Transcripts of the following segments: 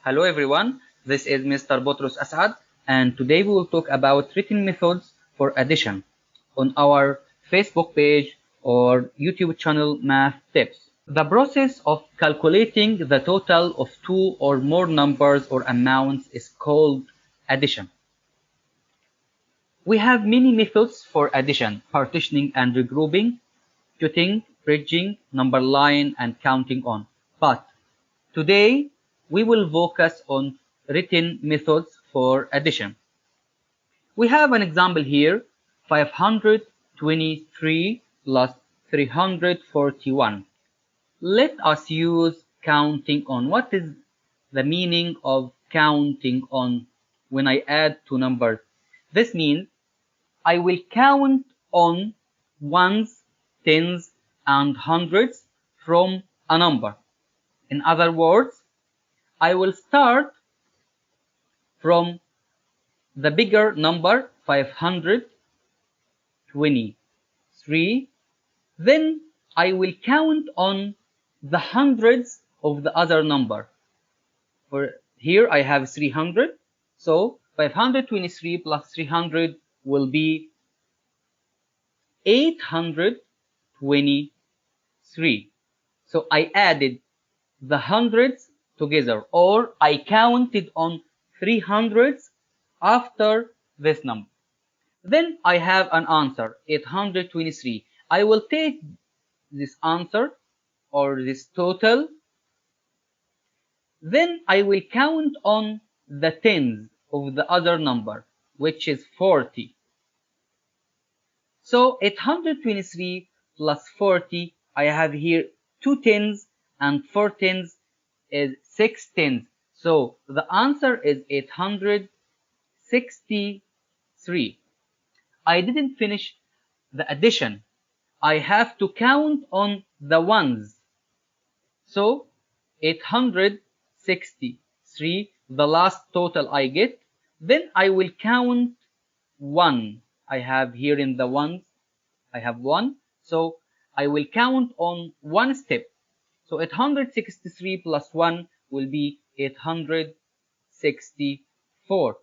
Hello everyone, this is Mr. Botros Asad, and today we will talk about written methods for addition on our Facebook page or YouTube channel Math Tips. The process of calculating the total of two or more numbers or amounts is called addition. We have many methods for addition: partitioning and regrouping, cutting, bridging, number line, and counting on. But today we will focus on written methods for addition. We have an example here: 523 plus 341. Let us use counting on. What is the meaning of counting on when I add two numbers? This means I will count on ones, tens, and hundreds from a number. In other words, I will start from the bigger number 523, then I will count on the hundreds of the other number. For here I have 300, so 523 plus 300 will be 823. So I added the hundreds together, or I counted on 300s after this number. Then I have an answer, 823. I will take this answer or this total. Then I will count on the tens of the other number, which is 40. So 823 plus 40, I have here 2 tens, and 4 tens is 6 tens. So the answer is 863. I didn't finish the addition. I have to count on the ones. So 863, the last total I get. Then I will count 1. I have here in the ones, I have 1. So I will count on one step. So 863 plus 1 will be 864.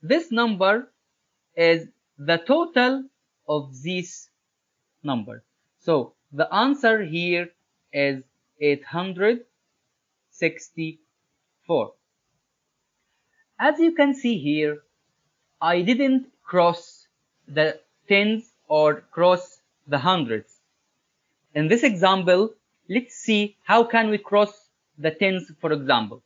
This number is the total of these numbers. So the answer here is 864. As you can see here, I didn't cross the tens or cross the hundreds. In this example, let's see how can we cross the tens, for example.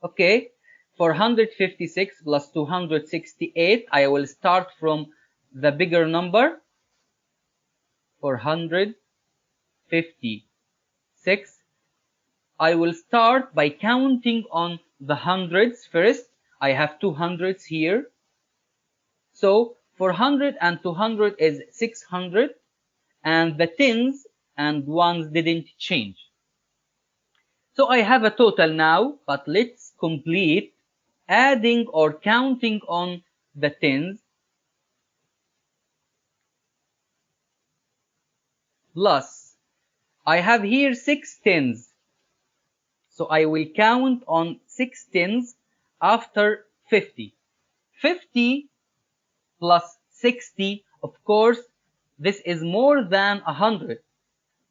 Okay, 456 plus 268, I will start from the bigger number, 456. I will start by counting on the hundreds first. I have 200s here. So 400 and 200 is 600, and the tens and ones didn't change. So I have a total now, but let's complete adding or counting on the tens. Plus, I have here 6 tens. So I will count on 6 tens after 50. 50 plus 60, of course, this is more than 100.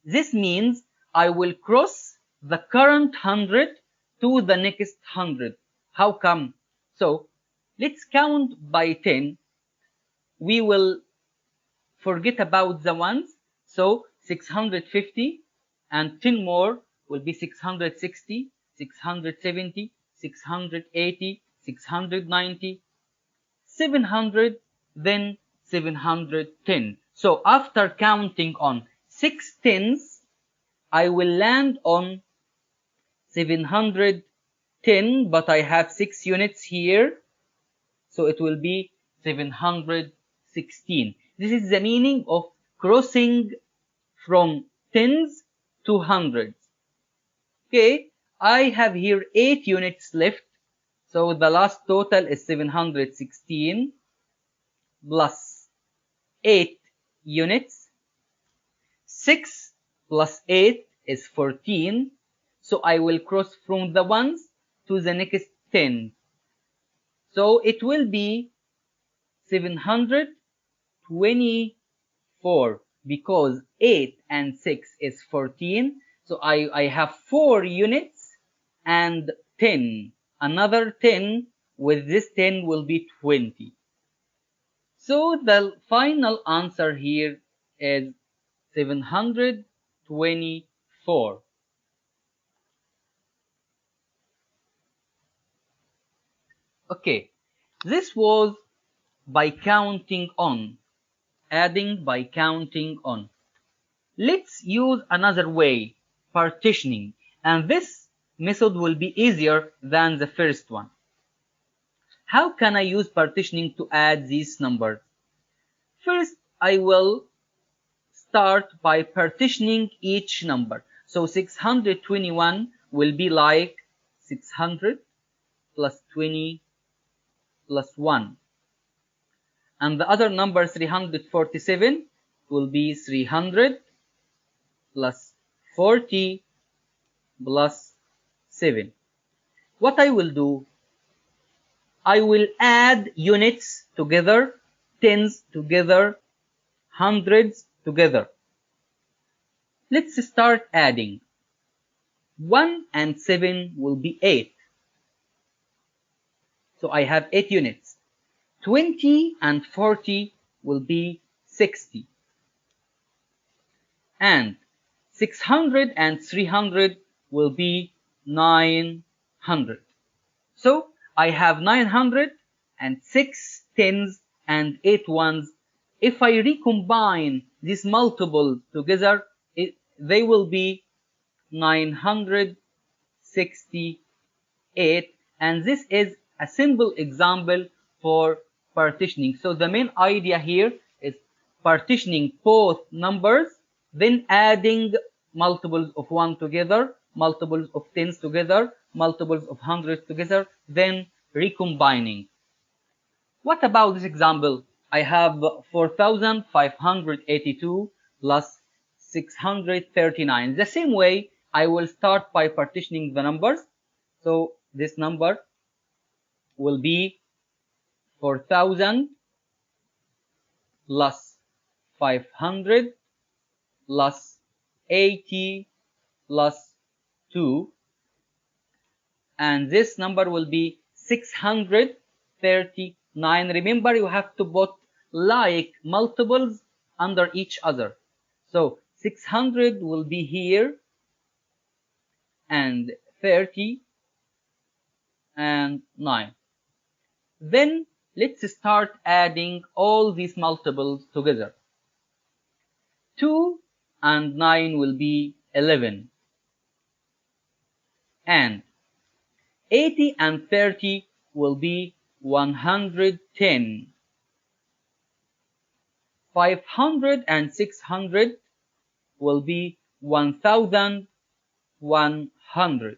This means I will cross the current 100 to the next 100. How come? So let's count by 10. We will forget about the ones. So 650 and 10 more will be 660, 670, 680, 690, 700, then 710. So after counting on 6 tens, I will land on 710, but I have 6 units here, so it will be 716. This is the meaning of crossing from tens to hundreds. Okay, I have here 8 units left, so the last total is 716 plus 8 units. 6 plus 8 is 14. So I will cross from the ones to the next 10. So it will be 724 because 8 and 6 is 14. So I have 4 units and 10. Another 10 with this 10 will be 20. So the final answer here is 724. Okay, this was by counting on, adding by counting on. Let's use another way, partitioning, and this method will be easier than the first one. How can I use partitioning to add these numbers? First, I will start by partitioning each number. So 621 will be like 600 plus 20 plus 1. And the other number 347 will be 300 plus 40 plus 7. What I will do, I will add units together, tens together, hundreds together. Let's start adding. 1 and 7 will be 8. So I have 8 units. 20 and 40 will be 60. And 600 and 300 will be 900. So I have 900 and 6 tens and 8 ones. If I recombine these multiples together, they will be 968, and this is a simple example for partitioning. So the main idea here is partitioning both numbers, then adding multiples of 1 together, multiples of 10s together, multiples of hundreds together, then recombining. What about this example? I have 4,582 plus 639. The same way, I will start by partitioning the numbers. So this number will be 4,000 plus 500 plus 80 plus 2. And this number will be 639. Remember, you have to put like multiples under each other. So 600 will be here, and 30 and 9. Then let's start adding all these multiples together. 2 and 9 will be 11. And 80 and 30 will be 110. 500 and 600 will be 1,100.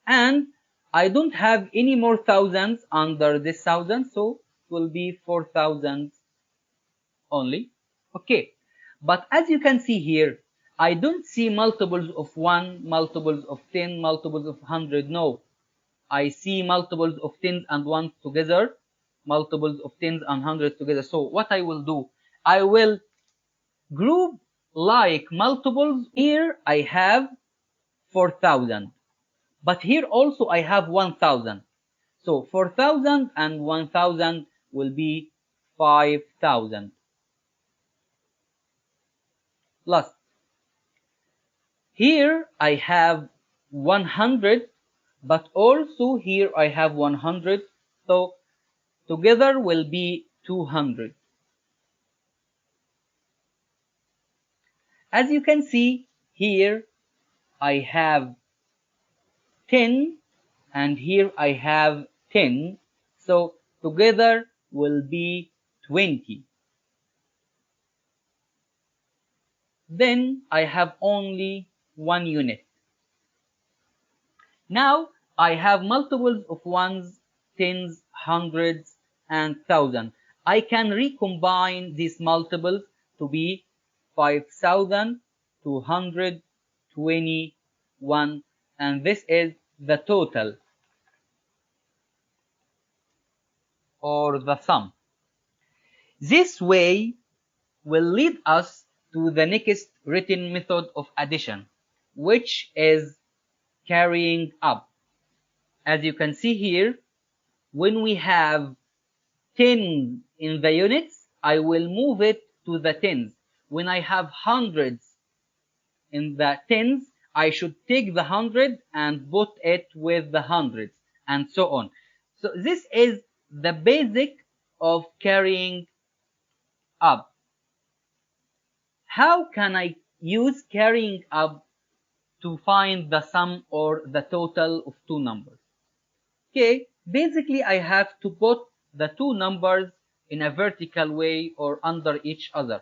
And I don't have any more thousands under this thousand, so it will be 4,000 only. Okay, but as you can see here, I don't see multiples of 1, multiples of 10, multiples of 100. No, I see multiples of 10s and 1s together, multiples of 10s and 100s together. So what I will do, I will group like multiples. Here I have 4,000, but here also I have 1,000. So 4,000 and 1,000 will be 5,000. Plus, here I have 100, but also here I have 100. So together will be 200. As you can see here, I have 10 and here I have 10. So together will be 20. Then I have only 1 unit. Now I have multiples of 1s, 10s, hundreds, and 1,000. I can recombine these multiples to be 5,225. 1, and this is the total or the sum. This way will lead us to the next written method of addition, which is carrying up. As you can see here, when we have 10 in the units, I will move it to the tens. When I have hundreds in the tens, I should take the 100 and put it with the hundreds, and so on. So this is the basic of carrying up. How can I use carrying up to find the sum or the total of two numbers? Okay, basically I have to put the two numbers in a vertical way or under each other.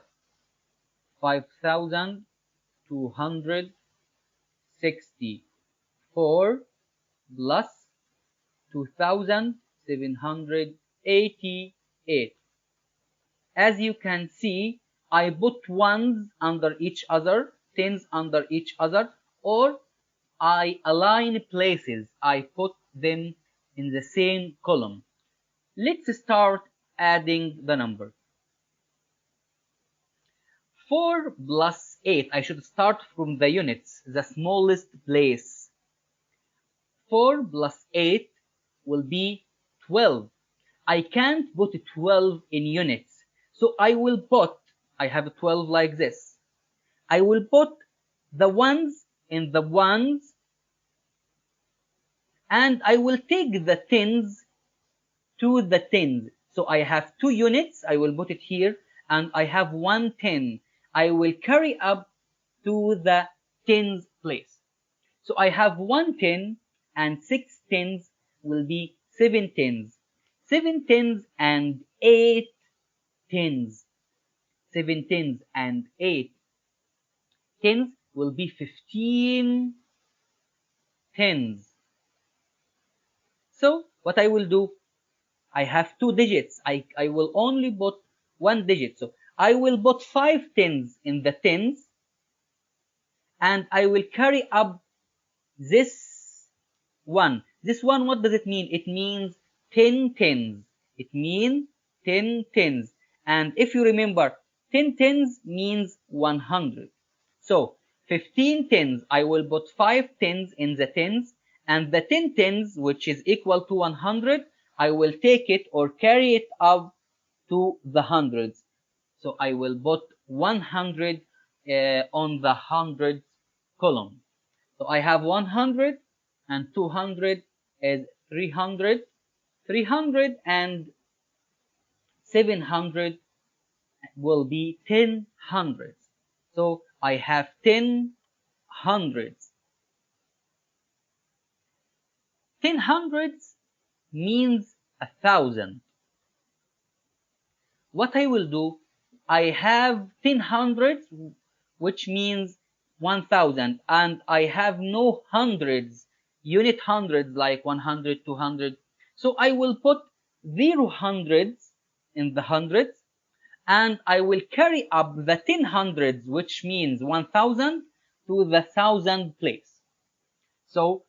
5,264 plus 2,788. As you can see, I put ones under each other, tens under each other, or I align places. I put them in the same column. Let's start adding the numbers. 4 plus 8. I should start from the units, the smallest place. 4 plus 8 will be 12. I can't put 12 in units, so I will put, I have 12 like this. I will put the ones in the ones, and I will take the tens to the tens. So I have two units, I will put it here, and I have 1 10. I will carry up to the tens place. So I have 1 10 and 6 tens will be 7 tens. 7 tens and 8 tens. 7 tens and 8 tens will be 15 tens. So what I will do, I have two digits. I will only put one digit. So I will put 5 tens in the tens, and I will carry up this one. This one, what does it mean? It means 10 tens. It means 10 tens. And if you remember, 10 tens means 100. So 15 tens, I will put 5 tens in the tens, and the 10 tens, which is equal to 100, I will take it or carry it up to the hundreds. So I will put 100 on the hundreds column. So I have 100 and 200 is 300, 300 and 700 will be 10 hundreds. So I have 10 hundreds. 10 hundreds means 1,000. What I will do, I have 10 hundreds, which means 1,000, and I have no hundreds, unit hundreds like 100, 200. So I will put 0 hundreds in the hundreds, and I will carry up the 10 hundreds, which means 1,000, to the 1,000 place. So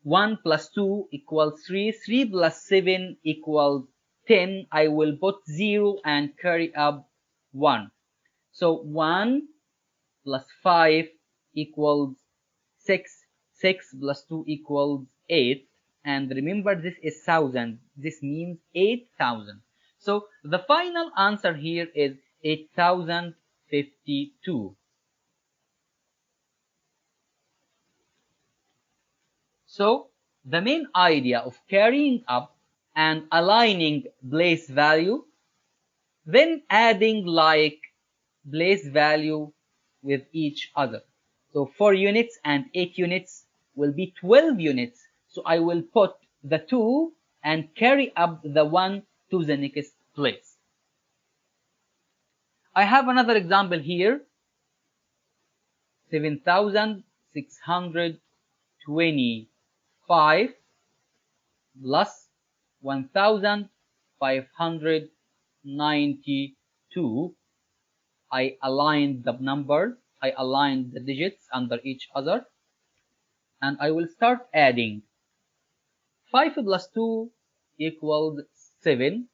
1 plus 2 equals 3, 3 plus 7 equals 10. I will put 0 and carry up 1. So 1 plus 5 equals 6, 6 plus 2 equals 8. And remember, this is 1,000. This means 8,000. So the final answer here is 8,052. So the main idea of carrying up and aligning place value, then adding like place value with each other. So 4 units and 8 units will be 12 units. So I will put the 2 and carry up the 1 to the next place. I have another example here. 7,625 plus 1,592. I aligned the numbers, I aligned the digits under each other, and I will start adding. 5 plus 2 equals 7.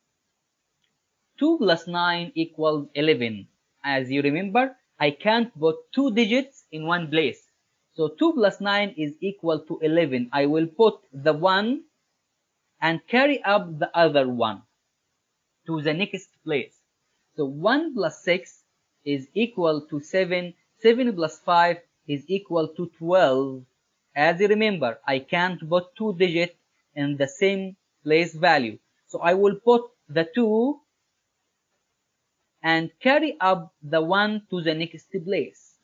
2 plus 9 equals 11. As you remember, I can't put two digits in one place. So 2 plus 9 is equal to 11. I will put the 1 and carry up the other 1 to the next place. So 1 plus 6 is equal to 7. 7 plus 5 is equal to 12. As you remember, I can't put two digits in the same place value. So I will put the 2 and carry up the 1 to the next place.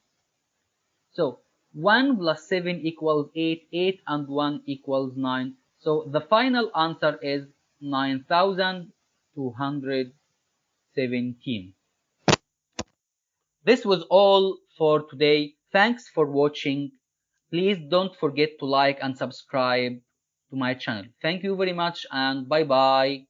So 1 plus 7 equals 8, 8 and 1 equals 9. So the final answer is 9,217. This was all for today. Thanks for watching. Please don't forget to like and subscribe to my channel. Thank you very much and bye bye.